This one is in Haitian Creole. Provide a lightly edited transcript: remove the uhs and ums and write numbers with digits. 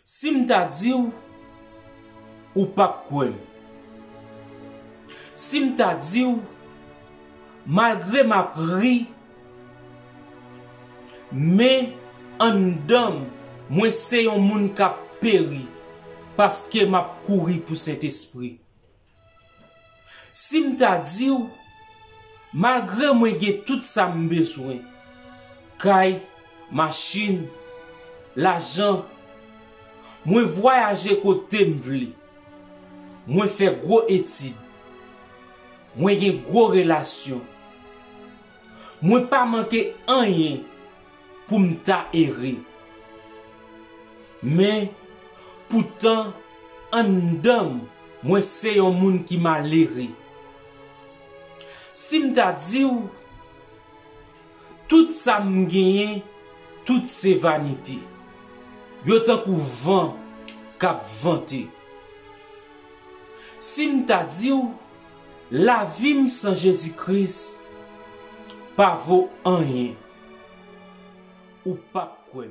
Si m'ta dit ou pas quoi. Si m'ta dit malgré ma pri mais en dame moi c'est un monde qui a péri parce que m'a couru pour cet esprit. Si m'ta dit malgré moi j'ai tout ça besoin caille machine l'argent moi voyager côté m'vle moi faire gros études moi gen gros relation moi pas manquer rien pour m'ta errer mais pourtant en dame moi c'est un monde qui m'a léré. Si m'ta dit tout ça m'gagne toutes ces vanités yo tant kou vent k'ap vanté. Si m'ta dit la vie sans Jésus-Christ pas vaut rien ou pas quoi.